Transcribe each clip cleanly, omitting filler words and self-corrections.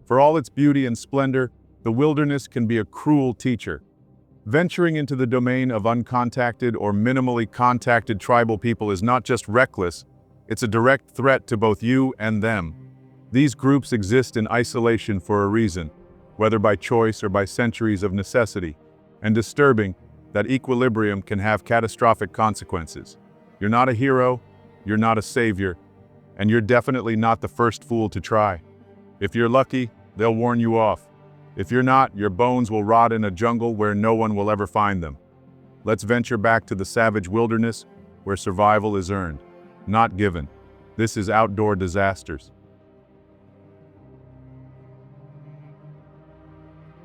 For all its beauty and splendor, the wilderness can be a cruel teacher. Venturing into the domain of uncontacted or minimally contacted tribal people is not just reckless, it's a direct threat to both you and them. These groups exist in isolation for a reason, whether by choice or by centuries of necessity, and disturbing, that equilibrium can have catastrophic consequences. You're not a hero, you're not a savior, and you're definitely not the first fool to try. If you're lucky, they'll warn you off. If you're not, your bones will rot in a jungle where no one will ever find them. Let's venture back to the savage wilderness where survival is earned, not given. This is outdoor disasters.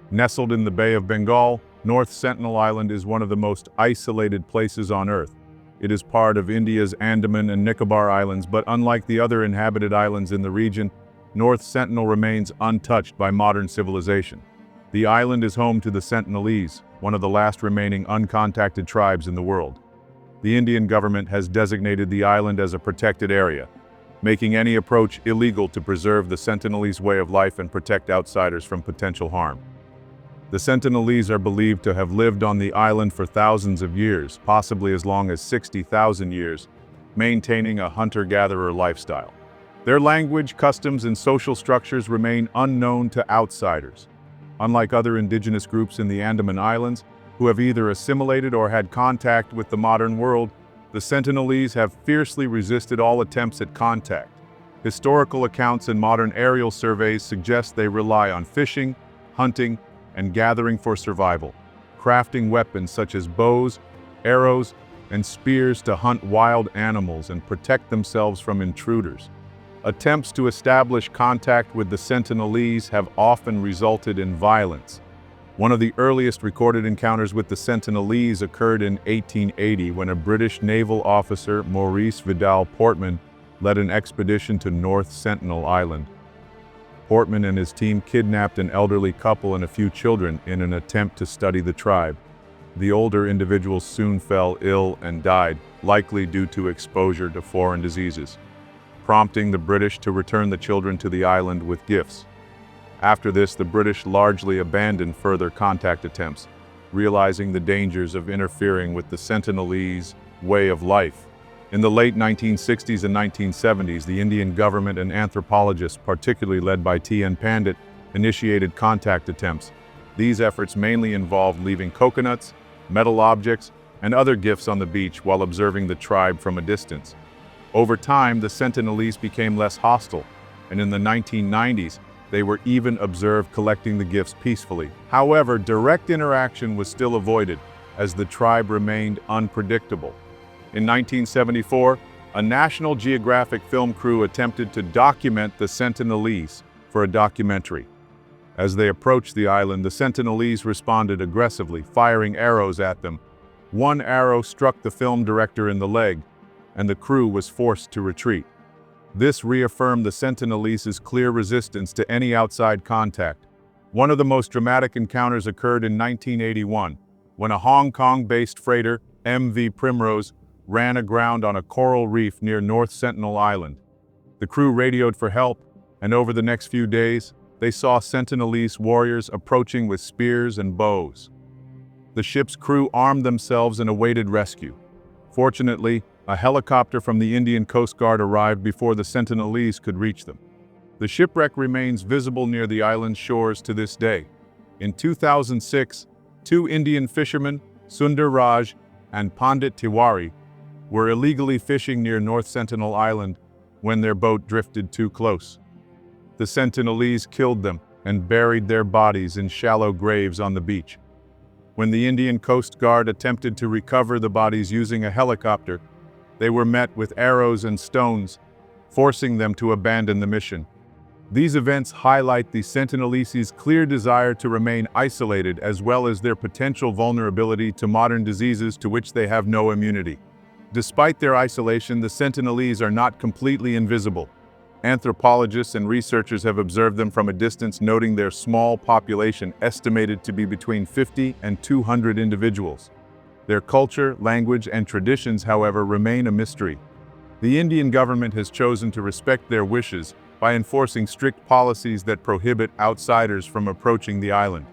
Nestled in the Bay of Bengal, North Sentinel Island is one of the most isolated places on Earth. It is part of India's Andaman and Nicobar Islands, but unlike the other inhabited islands in the region, North Sentinel remains untouched by modern civilization. The island is home to the Sentinelese, one of the last remaining uncontacted tribes in the world. The Indian government has designated the island as a protected area, making any approach illegal to preserve the Sentinelese way of life and protect outsiders from potential harm. The Sentinelese are believed to have lived on the island for thousands of years, possibly as long as 60,000 years, maintaining a hunter-gatherer lifestyle. Their language, customs, and social structures remain unknown to outsiders. Unlike other indigenous groups in the Andaman Islands, who have either assimilated or had contact with the modern world, the Sentinelese have fiercely resisted all attempts at contact. Historical accounts and modern aerial surveys suggest they rely on fishing, hunting, and gathering for survival, crafting weapons such as bows, arrows, and spears to hunt wild animals and protect themselves from intruders. Attempts to establish contact with the Sentinelese have often resulted in violence. One of the earliest recorded encounters with the Sentinelese occurred in 1880 when a British naval officer, Maurice Vidal Portman, led an expedition to North Sentinel Island. Portman and his team kidnapped an elderly couple and a few children in an attempt to study the tribe. The older individuals soon fell ill and died, likely due to exposure to foreign diseases, prompting the British to return the children to the island with gifts. After this, the British largely abandoned further contact attempts, realizing the dangers of interfering with the Sentinelese way of life. In the late 1960s and 1970s, the Indian government and anthropologists, particularly led by T.N. Pandit, initiated contact attempts. These efforts mainly involved leaving coconuts, metal objects, and other gifts on the beach while observing the tribe from a distance. Over time, the Sentinelese became less hostile, and in the 1990s, they were even observed collecting the gifts peacefully. However, direct interaction was still avoided, as the tribe remained unpredictable. In 1974, a National Geographic film crew attempted to document the Sentinelese for a documentary. As they approached the island, the Sentinelese responded aggressively, firing arrows at them. One arrow struck the film director in the leg, and the crew was forced to retreat. This reaffirmed the Sentinelese's clear resistance to any outside contact. One of the most dramatic encounters occurred in 1981, when a Hong Kong-based freighter, MV Primrose, ran aground on a coral reef near North Sentinel Island. The crew radioed for help, and over the next few days, they saw Sentinelese warriors approaching with spears and bows. The ship's crew armed themselves and awaited rescue. Fortunately, a helicopter from the Indian Coast Guard arrived before the Sentinelese could reach them. The shipwreck remains visible near the island's shores to this day. In 2006, two Indian fishermen, Sundar Raj and Pandit Tiwari, were illegally fishing near North Sentinel Island when their boat drifted too close. The Sentinelese killed them and buried their bodies in shallow graves on the beach. When the Indian Coast Guard attempted to recover the bodies using a helicopter, they were met with arrows and stones, forcing them to abandon the mission. These events highlight the Sentinelese's clear desire to remain isolated, as well as their potential vulnerability to modern diseases to which they have no immunity. Despite their isolation, the Sentinelese are not completely invisible. Anthropologists and researchers have observed them from a distance, noting their small population, estimated to be between 50 and 200 individuals. Their culture, language, and traditions, however, remain a mystery. The Indian government has chosen to respect their wishes by enforcing strict policies that prohibit outsiders from approaching the island.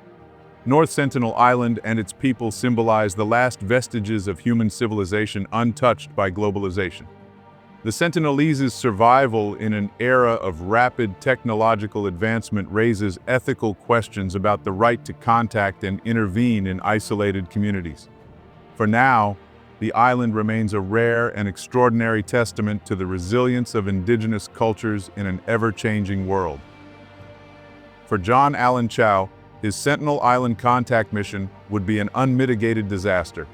North Sentinel Island and its people symbolize the last vestiges of human civilization untouched by globalization. The Sentinelese's survival in an era of rapid technological advancement raises ethical questions about the right to contact and intervene in isolated communities. For now, the island remains a rare and extraordinary testament to the resilience of indigenous cultures in an ever-changing world. For John Allen Chau, his Sentinel Island contact mission would be an unmitigated disaster.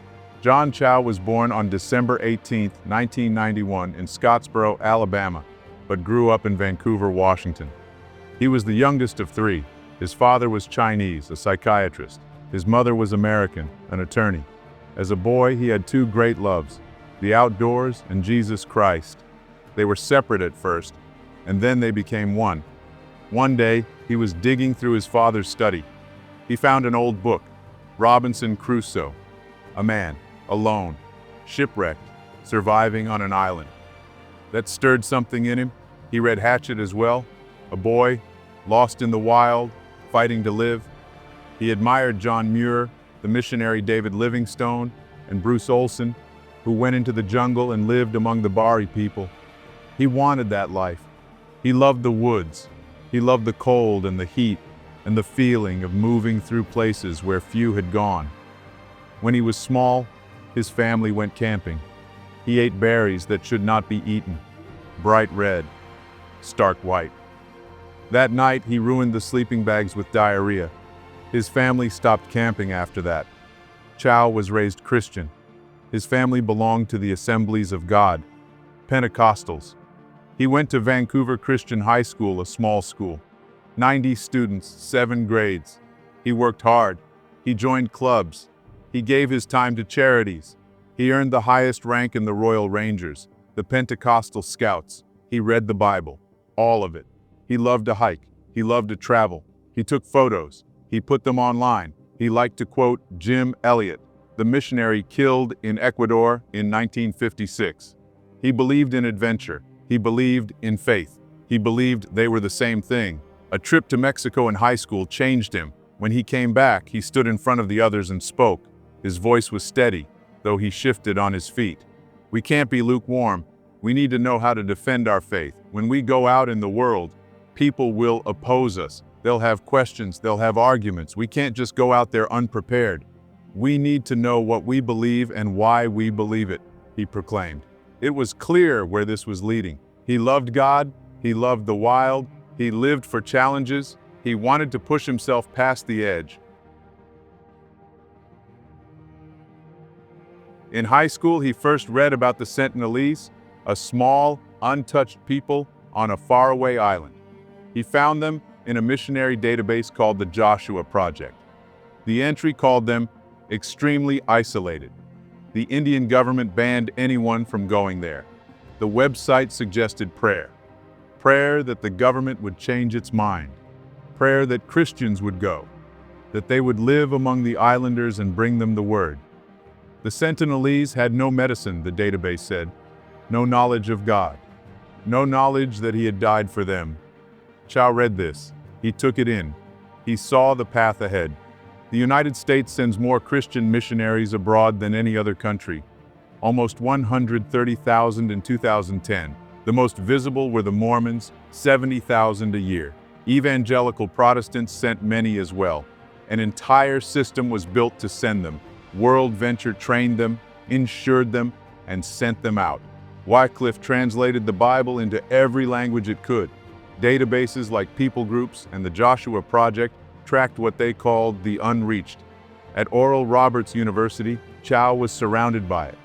John Chau was born on December 18, 1991 in Scottsboro, Alabama, but grew up in Vancouver, Washington. He was the youngest of three. His father was Chinese, a psychiatrist. His mother was American, an attorney. As a boy, he had two great loves, the outdoors and Jesus Christ. They were separate at first, and then they became one. One day, he was digging through his father's study. He found an old book, Robinson Crusoe, a man, alone, shipwrecked, surviving on an island. That stirred something in him. He read Hatchet as well, a boy, lost in the wild, fighting to live. He admired John Muir, the missionary David Livingstone, and Bruce Olson, who went into the jungle and lived among the Bari people. He wanted that life. He loved the woods. He loved the cold and the heat and the feeling of moving through places where few had gone. When he was small, his family went camping. He ate berries that should not be eaten, bright red, stark white. That night, he ruined the sleeping bags with diarrhea. His family stopped camping after that. Chau was raised Christian. His family belonged to the Assemblies of God, Pentecostals. He went to Vancouver Christian High School, a small school. 90 students, 7 grades. He worked hard. He joined clubs. He gave his time to charities. He earned the highest rank in the Royal Rangers, the Pentecostal Scouts. He read the Bible, all of it. He loved to hike. He loved to travel. He took photos. He put them online. He liked to quote Jim Elliot, the missionary killed in Ecuador in 1956. He believed in adventure. He believed in faith. He believed they were the same thing. A trip to Mexico in high school changed him. When he came back, he stood in front of the others and spoke. His voice was steady, though he shifted on his feet. We can't be lukewarm. We need to know how to defend our faith. When we go out in the world, people will oppose us. They'll have questions, they'll have arguments. We can't just go out there unprepared. We need to know what we believe and why we believe it, he proclaimed. It was clear where this was leading. He loved God, he loved the wild, he lived for challenges, he wanted to push himself past the edge. In high school, he first read about the Sentinelese, a small, untouched people on a faraway island. He found them in a missionary database called the Joshua Project. The entry called them extremely isolated. The Indian government banned anyone from going there. The website suggested prayer. Prayer that the government would change its mind. Prayer that Christians would go. That they would live among the islanders and bring them the word. The Sentinelese had no medicine, the database said. No knowledge of God. No knowledge that he had died for them. Chau read this. He took it in. He saw the path ahead. The United States sends more Christian missionaries abroad than any other country. Almost 130,000 in 2010. The most visible were the Mormons, 70,000 a year. Evangelical Protestants sent many as well. An entire system was built to send them. World Venture trained them, insured them, and sent them out. Wycliffe translated the Bible into every language it could. Databases like People Groups and the Joshua Project tracked what they called the unreached. At Oral Roberts University, Chau was surrounded by it.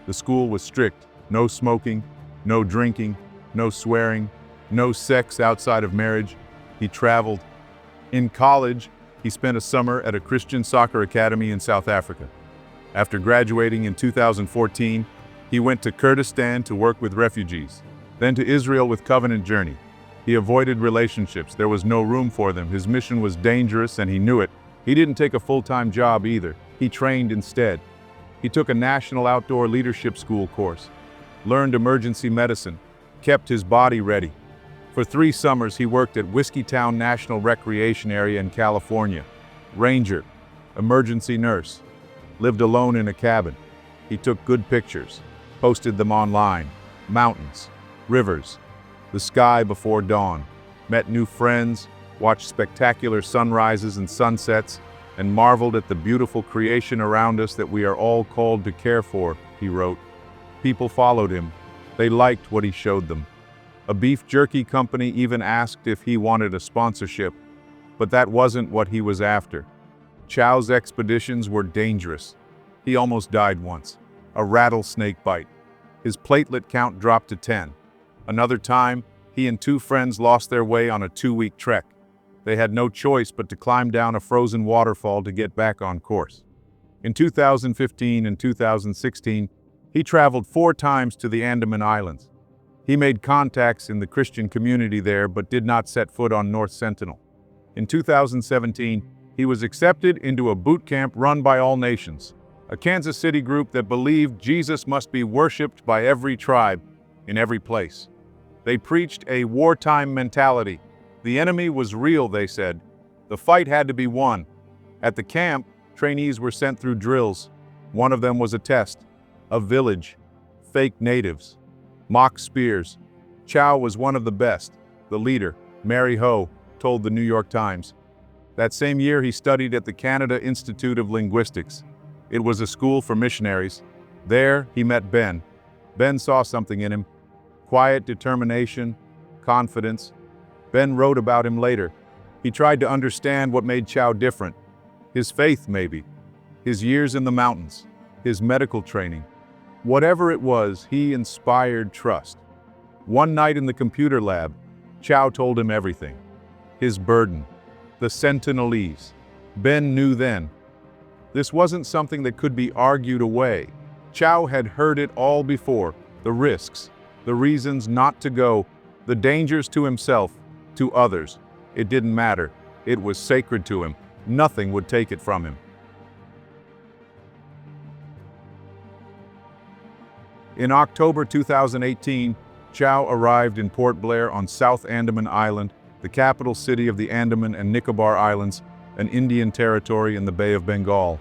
The school was strict: no smoking, no drinking, no swearing, no sex outside of marriage. He traveled. In college, he spent a summer at a Christian soccer academy in South Africa. After graduating in 2014, he went to Kurdistan to work with refugees, then to Israel with Covenant Journey. He avoided relationships. There was no room for them. His mission was dangerous, and he knew it. He didn't take a full-time job either. He trained instead. He took a national outdoor leadership school course, learned emergency medicine, kept his body ready. For 3 summers, he worked at Whiskeytown National Recreation Area in California. Ranger, emergency nurse, lived alone in a cabin. He took good pictures, posted them online. Mountains, rivers, the sky before dawn. Met new friends, watched spectacular sunrises and sunsets, and marveled at the beautiful creation around us that we are all called to care for, he wrote. People followed him. They liked what he showed them. A beef jerky company even asked if he wanted a sponsorship, but that wasn't what he was after. Chau's expeditions were dangerous. He almost died once, a rattlesnake bite. His platelet count dropped to 10. Another time, he and 2 friends lost their way on a 2-week trek. They had no choice but to climb down a frozen waterfall to get back on course. In 2015 and 2016, he traveled 4 times to the Andaman Islands. He made contacts in the Christian community there but did not set foot on North Sentinel. In 2017, he was accepted into a boot camp run by All Nations, a Kansas City group that believed Jesus must be worshipped by every tribe, in every place. They preached a wartime mentality. The enemy was real, they said. The fight had to be won. At the camp, trainees were sent through drills. One of them was a test. A village. Fake natives. Mock spears. Chau was one of the best. The leader, Mary Ho, told the New York Times. That same year, he studied at the Canada Institute of Linguistics. It was a school for missionaries. There, he met Ben. Ben saw something in him. Quiet determination, confidence. Ben wrote about him later. He tried to understand what made Chau different. His faith, maybe. His years in the mountains. His medical training. Whatever it was, he inspired trust. One night in the computer lab, Chau told him everything. His burden. The Sentinelese. Ben knew then. This wasn't something that could be argued away. Chau had heard it all before. The risks, the reasons not to go, the dangers to himself, to others. It didn't matter. It was sacred to him. Nothing would take it from him. In October 2018, Chau arrived in Port Blair on South Andaman Island, the capital city of the Andaman and Nicobar Islands, an Indian territory in the Bay of Bengal.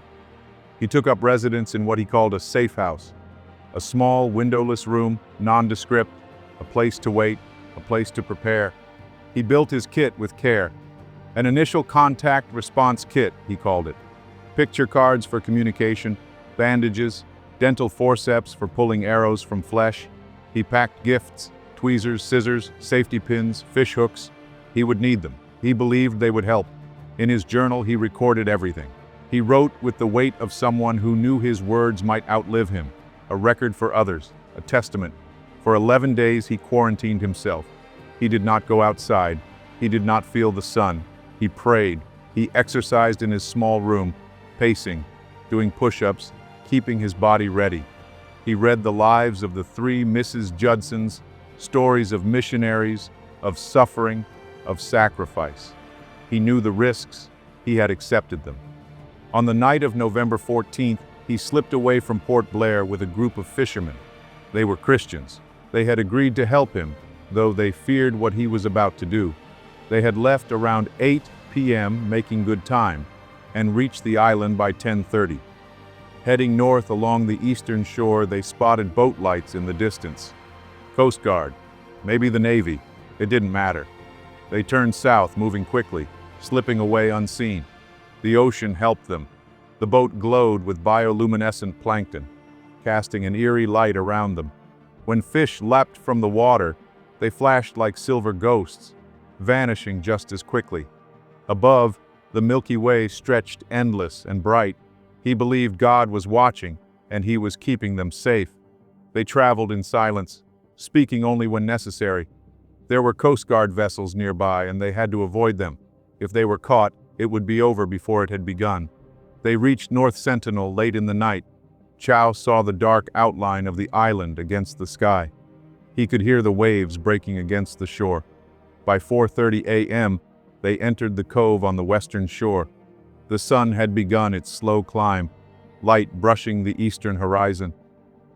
He took up residence in what he called a safe house, a small, windowless room, nondescript, a place to wait, a place to prepare. He built his kit with care. An initial contact response kit, he called it. Picture cards for communication, bandages, dental forceps for pulling arrows from flesh. He packed gifts, tweezers, scissors, safety pins, fish hooks. He would need them. He believed they would help. In his journal, he recorded everything. He wrote with the weight of someone who knew his words might outlive him, a record for others, a testament. For 11 days, he quarantined himself. He did not go outside. He did not feel the sun. He prayed. He exercised in his small room, pacing, doing push-ups, keeping his body ready. He read the lives of the 3 Mrs. Judsons, stories of missionaries, of suffering, of sacrifice. He knew the risks. He had accepted them. On the night of November 14th, he slipped away from Port Blair with a group of fishermen. They were Christians. They had agreed to help him, though they feared what he was about to do. They had left around 8 p.m., making good time, and reached the island by 10:30. Heading north along the eastern shore, they spotted boat lights in the distance. Coast Guard, maybe the Navy, it didn't matter. They turned south, moving quickly, slipping away unseen. The ocean helped them. The boat glowed with bioluminescent plankton, casting an eerie light around them. When fish leapt from the water, they flashed like silver ghosts, vanishing just as quickly. Above, the Milky Way stretched endless and bright. He believed God was watching, and he was keeping them safe. They traveled in silence, speaking only when necessary. There were Coast Guard vessels nearby, and they had to avoid them. If they were caught, it would be over before it had begun. They reached North Sentinel late in the night. Chau saw the dark outline of the island against the sky. He could hear the waves breaking against the shore. By 4:30 a.m., they entered the cove on the western shore. The sun had begun its slow climb, light brushing the eastern horizon.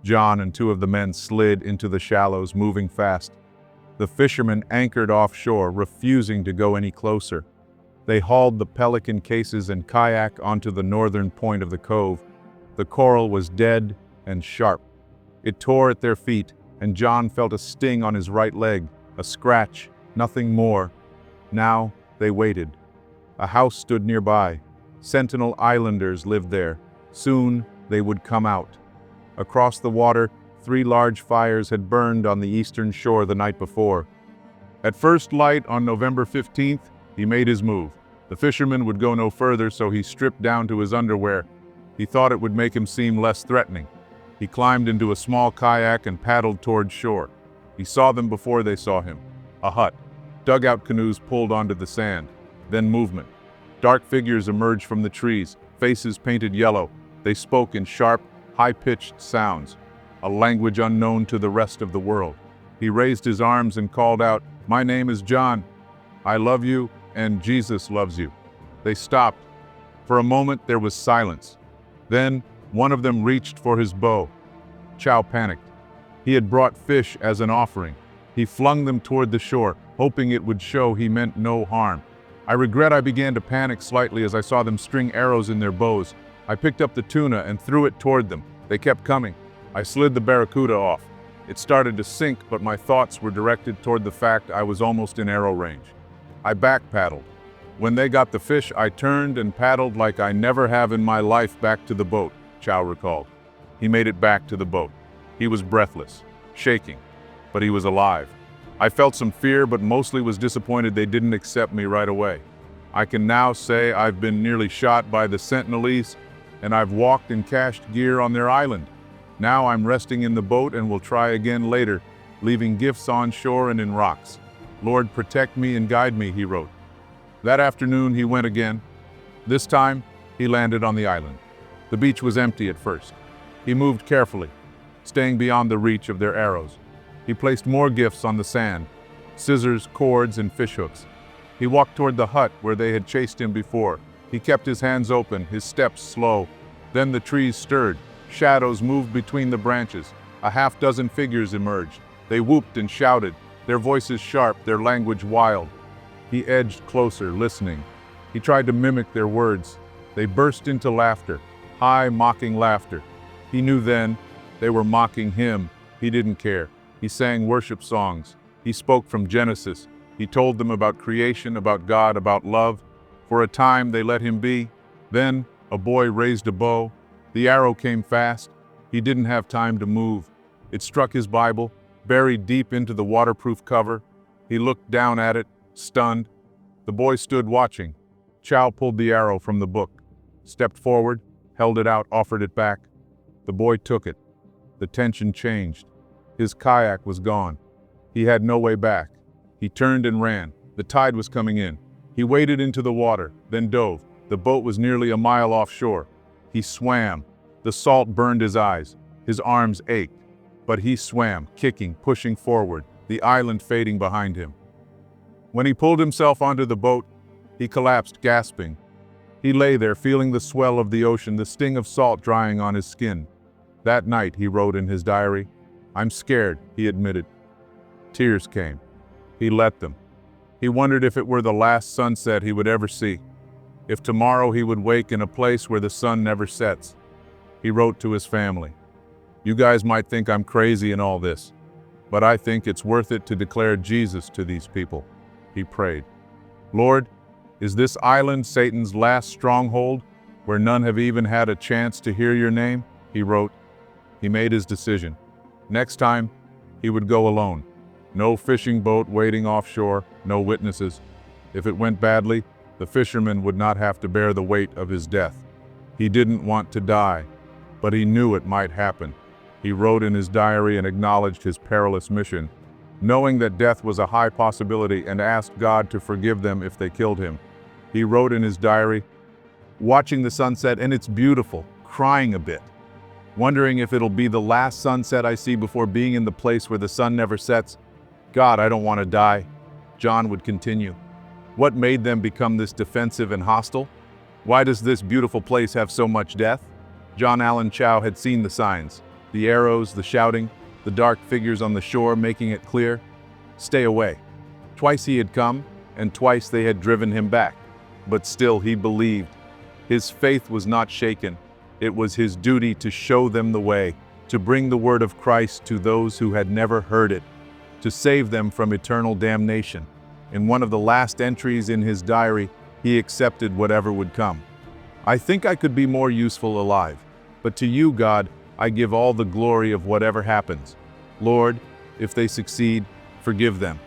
John and 2 of the men slid into the shallows, moving fast. The fishermen anchored offshore, refusing to go any closer. They hauled the pelican cases and kayak onto the northern point of the cove. The coral was dead and sharp. It tore at their feet, and John felt a sting on his right leg, a scratch, nothing more. Now they waited. A house stood nearby. Sentinel Islanders lived there. Soon they would come out. Across the water, 3 large fires had burned on the eastern shore the night before. At first light on November 15th, he made his move. The fisherman would go no further, so he stripped down to his underwear. He thought it would make him seem less threatening. He climbed into a small kayak and paddled toward shore. He saw them before they saw him. A hut. Dugout canoes pulled onto the sand. Then movement. Dark figures emerged from the trees, faces painted yellow. They spoke in sharp, high-pitched sounds, a language unknown to the rest of the world. He raised his arms and called out, "My name is John. I love you, and Jesus loves you." They stopped. For a moment there was silence. Then one of them reached for his bow. Chau panicked. He had brought fish as an offering. He flung them toward the shore, hoping it would show he meant no harm. I regret I began to panic slightly as I saw them string arrows in their bows. I picked up the tuna and threw it toward them. They kept coming. I slid the barracuda off. It started to sink, but my thoughts were directed toward the fact I was almost in arrow range. I back-paddled. When they got the fish, I turned and paddled like I never have in my life back to the boat, Chau recalled. He made it back to the boat. He was breathless, shaking, but he was alive. I felt some fear, but mostly was disappointed they didn't accept me right away. I can now say I've been nearly shot by the Sentinelese, and I've walked and cached gear on their island. Now I'm resting in the boat and will try again later, leaving gifts on shore and in rocks. Lord, protect me and guide me, he wrote. That afternoon he went again. This time, he landed on the island. The beach was empty at first. He moved carefully, staying beyond the reach of their arrows. He placed more gifts on the sand, scissors, cords, and fishhooks. He walked toward the hut where they had chased him before. He kept his hands open, his steps slow. Then the trees stirred. Shadows moved between the branches. A half-dozen figures emerged. They whooped and shouted, their voices sharp, their language wild. He edged closer, listening. He tried to mimic their words. They burst into laughter, high, mocking laughter. He knew then they were mocking him. He didn't care. He sang worship songs. He spoke from Genesis. He told them about creation, about God, about love. For a time, they let him be. Then, a boy raised a bow. The arrow came fast. He didn't have time to move. It struck his Bible, buried deep into the waterproof cover. He looked down at it, stunned. The boy stood watching. Chau pulled the arrow from the book, stepped forward, held it out, offered it back. The boy took it. The tension changed. His kayak was gone. He had no way back. He turned and ran. The tide was coming in. He waded into the water, then dove. The boat was nearly a mile offshore. He swam. The salt burned his eyes. His arms ached. But he swam, kicking, pushing forward, the island fading behind him. When he pulled himself onto the boat, he collapsed, gasping. He lay there, feeling the swell of the ocean, the sting of salt drying on his skin. That night, he wrote in his diary, "I'm scared," he admitted. Tears came. He let them. He wondered if it were the last sunset he would ever see. If tomorrow he would wake in a place where the sun never sets. He wrote to his family, "You guys might think I'm crazy in all this, but I think it's worth it to declare Jesus to these people." He prayed, "Lord, is this island Satan's last stronghold, where none have even had a chance to hear your name?" He wrote. He made his decision. Next time, he would go alone. No fishing boat waiting offshore, no witnesses. If it went badly, the fisherman would not have to bear the weight of his death. He didn't want to die, but he knew it might happen. He wrote in his diary and acknowledged his perilous mission, knowing that death was a high possibility, and asked God to forgive them if they killed him. He wrote in his diary, "Watching the sunset, and it's beautiful, crying a bit. Wondering if it'll be the last sunset I see before being in the place where the sun never sets. God, I don't want to die." John would continue. What made them become this defensive and hostile? Why does this beautiful place have so much death? Allen Chau had seen the signs, the arrows, the shouting, the dark figures on the shore making it clear. "Stay away." Twice he had come, and twice they had driven him back. But still he believed. His faith was not shaken. It was his duty to show them the way, to bring the word of Christ to those who had never heard it, to save them from eternal damnation. In one of the last entries in his diary, he accepted whatever would come. "I think I could be more useful alive, but to you, God, I give all the glory of whatever happens. Lord, if they succeed, forgive them.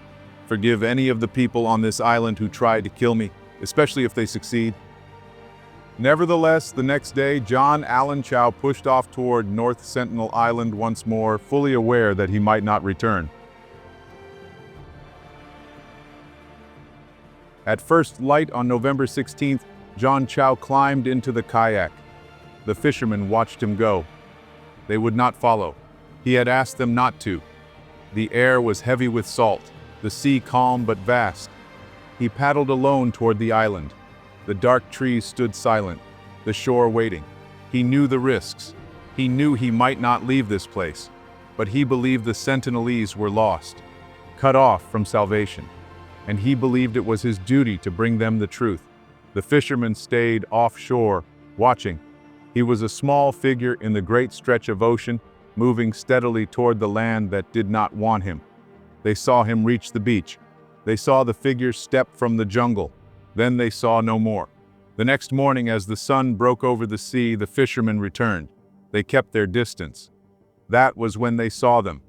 Forgive any of the people on this island who tried to kill me, especially if they succeed." Nevertheless, the next day, Allen Chau pushed off toward North Sentinel Island once more, fully aware that he might not return. At first light on November 16th, Chau climbed into the kayak. The fishermen watched him go. They would not follow. He had asked them not to. The air was heavy with salt, the sea calm but vast. He paddled alone toward the island. The dark trees stood silent, the shore waiting. He knew the risks. He knew he might not leave this place, but he believed the Sentinelese were lost, cut off from salvation, and he believed it was his duty to bring them the truth. The fishermen stayed offshore, watching. He was a small figure in the great stretch of ocean, moving steadily toward the land that did not want him. They saw him reach the beach. They saw the figure step from the jungle. Then they saw no more. The next morning, as the sun broke over the sea, the fishermen returned. They kept their distance. That was when they saw them.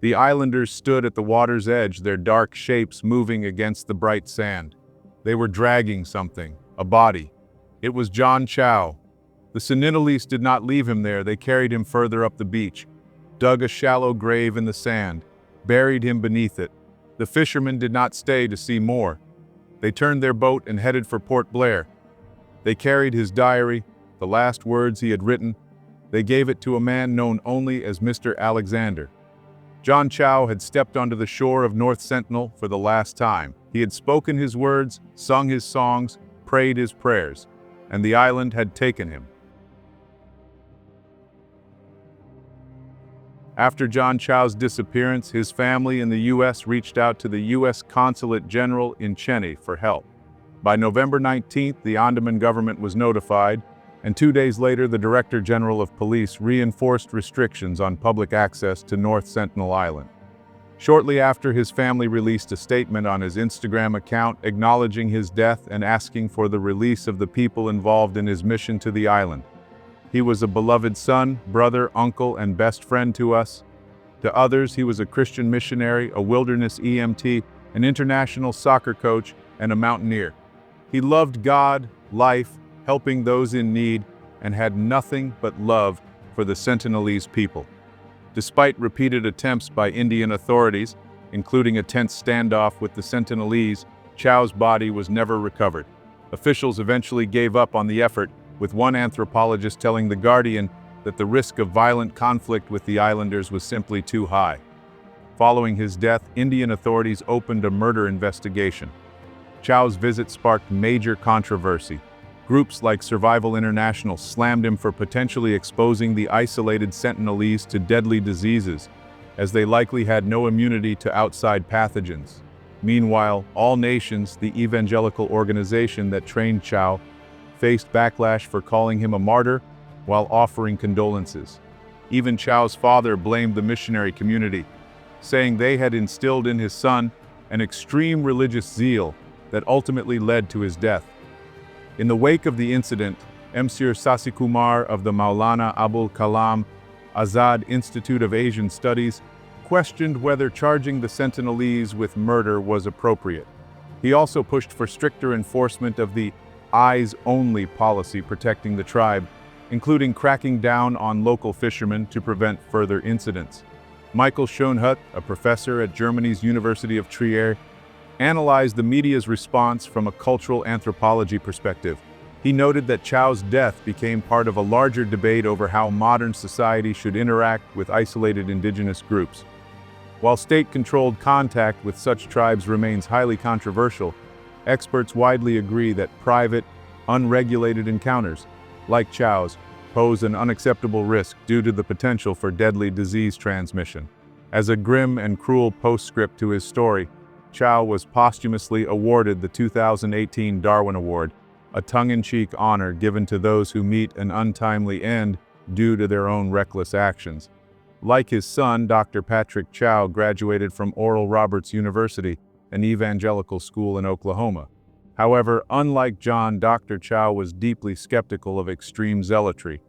The islanders stood at the water's edge, their dark shapes moving against the bright sand. They were dragging something, a body. It was Chau. The Sentinelese did not leave him there. They carried him further up the beach, dug a shallow grave in the sand, buried him beneath it. The fishermen did not stay to see more. They turned their boat and headed for Port Blair. They carried his diary, the last words he had written. They gave it to a man known only as Mr. Alexander. Chau had stepped onto the shore of North Sentinel for the last time. He had spoken his words, sung his songs, prayed his prayers, and the island had taken him. After Chau's disappearance, his family in the U.S. reached out to the U.S. Consulate General in Chennai for help. By November 19th, the Andaman government was notified, and 2 days later, the Director General of Police reinforced restrictions on public access to North Sentinel Island. Shortly after, his family released a statement on his Instagram account acknowledging his death and asking for the release of the people involved in his mission to the island. He was a beloved son, brother, uncle, and best friend to us. To others, he was a Christian missionary, a wilderness EMT, an international soccer coach, and a mountaineer. He loved God, life, helping those in need, and had nothing but love for the Sentinelese people. Despite repeated attempts by Indian authorities, including a tense standoff with the Sentinelese, Chau's body was never recovered. Officials eventually gave up on the effort, with one anthropologist telling The Guardian that the risk of violent conflict with the islanders was simply too high. Following his death, Indian authorities opened a murder investigation. Chau's visit sparked major controversy. Groups like Survival International slammed him for potentially exposing the isolated Sentinelese to deadly diseases, as they likely had no immunity to outside pathogens. Meanwhile, All Nations, the evangelical organization that trained Chau, faced backlash for calling him a martyr while offering condolences. Even Chau's father blamed the missionary community, saying they had instilled in his son an extreme religious zeal that ultimately led to his death. In the wake of the incident, Msir Sasikumar of the Maulana Abul Kalam Azad Institute of Asian Studies questioned whether charging the Sentinelese with murder was appropriate. He also pushed for stricter enforcement of the eyes-only policy protecting the tribe, including cracking down on local fishermen to prevent further incidents. Michael Schoenhut, a professor at Germany's University of Trier, analyzed the media's response from a cultural anthropology perspective. He noted that Chau's death became part of a larger debate over how modern society should interact with isolated indigenous groups. While state-controlled contact with such tribes remains highly controversial, experts widely agree that private, unregulated encounters, like Chau's, pose an unacceptable risk due to the potential for deadly disease transmission. As a grim and cruel postscript to his story, Chau was posthumously awarded the 2018 Darwin Award, a tongue-in-cheek honor given to those who meet an untimely end due to their own reckless actions. Like his son, Dr. Patrick Chau graduated from Oral Roberts University, an evangelical school in Oklahoma. However, unlike John, Dr. Chau was deeply skeptical of extreme zealotry,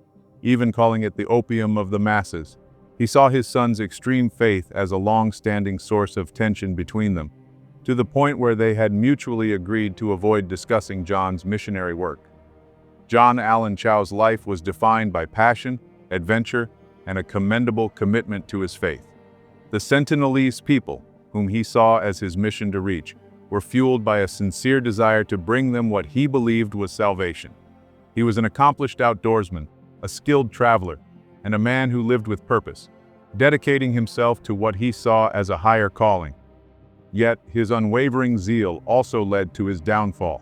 even calling it the opium of the masses. He saw his son's extreme faith as a long-standing source of tension between them, to the point where they had mutually agreed to avoid discussing John's missionary work. John Allen Chau's life was defined by passion, adventure, and a commendable commitment to his faith. The Sentinelese people, whom he saw as his mission to reach, were fueled by a sincere desire to bring them what he believed was salvation. He was an accomplished outdoorsman, a skilled traveler, and a man who lived with purpose, dedicating himself to what he saw as a higher calling. Yet, his unwavering zeal also led to his downfall.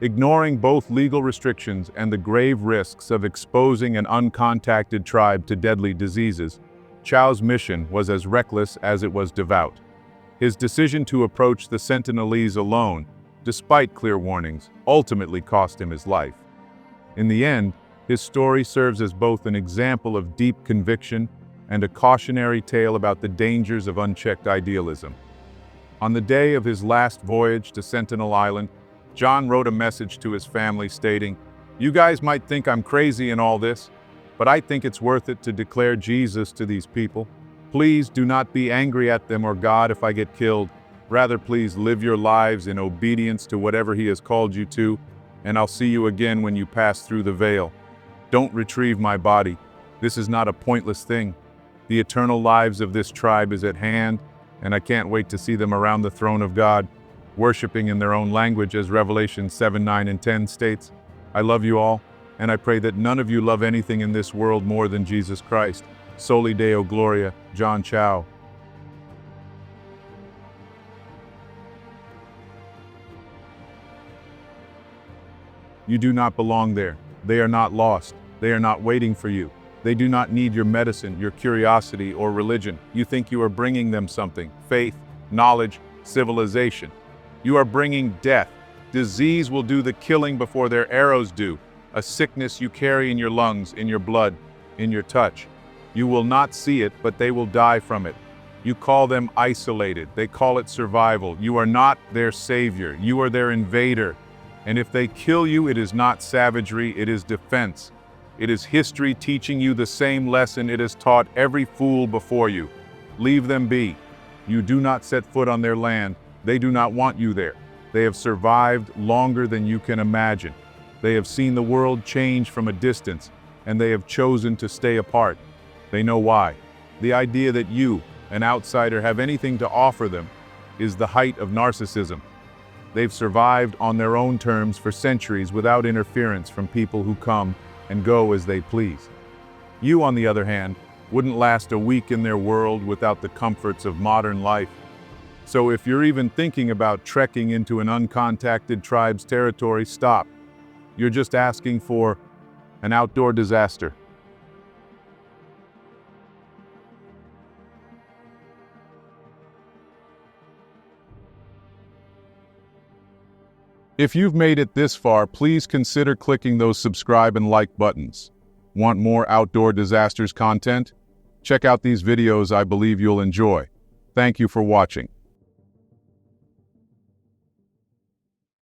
Ignoring both legal restrictions and the grave risks of exposing an uncontacted tribe to deadly diseases, Chau's mission was as reckless as it was devout. His decision to approach the Sentinelese alone, despite clear warnings, ultimately cost him his life. In the end, his story serves as both an example of deep conviction and a cautionary tale about the dangers of unchecked idealism. On the day of his last voyage to Sentinel Island, John wrote a message to his family stating, "You guys might think I'm crazy in all this, but I think it's worth it to declare Jesus to these people. Please do not be angry at them or God if I get killed. Rather, please live your lives in obedience to whatever He has called you to, and I'll see you again when you pass through the veil. Don't retrieve my body. This is not a pointless thing. The eternal lives of this tribe is at hand, and I can't wait to see them around the throne of God, worshiping in their own language, as Revelation 7, 9, and 10 states. I love you all, and I pray that none of you love anything in this world more than Jesus Christ. Soli Deo Gloria, John Chau." You do not belong there. They are not lost. They are not waiting for you. They do not need your medicine, your curiosity, or religion. You think you are bringing them something: faith, knowledge, civilization. You are bringing death. Disease will do the killing before their arrows do. A sickness you carry in your lungs, in your blood, in your touch. You will not see it, but they will die from it. You call them isolated. They call it survival. You are not their savior. You are their invader. And if they kill you, it is not savagery, it is defense. It is history teaching you the same lesson it has taught every fool before you. Leave them be. You do not set foot on their land. They do not want you there. They have survived longer than you can imagine. They have seen the world change from a distance, and they have chosen to stay apart. They know why. The idea that you, an outsider, have anything to offer them is the height of narcissism. They've survived on their own terms for centuries without interference from people who come and go as they please. You, on the other hand, wouldn't last a week in their world without the comforts of modern life. So if you're even thinking about trekking into an uncontacted tribe's territory, stop. You're just asking for an outdoor disaster. If you've made it this far, please consider clicking those subscribe and like buttons. Want more outdoor disasters content? Check out these videos I believe you'll enjoy. Thank you for watching.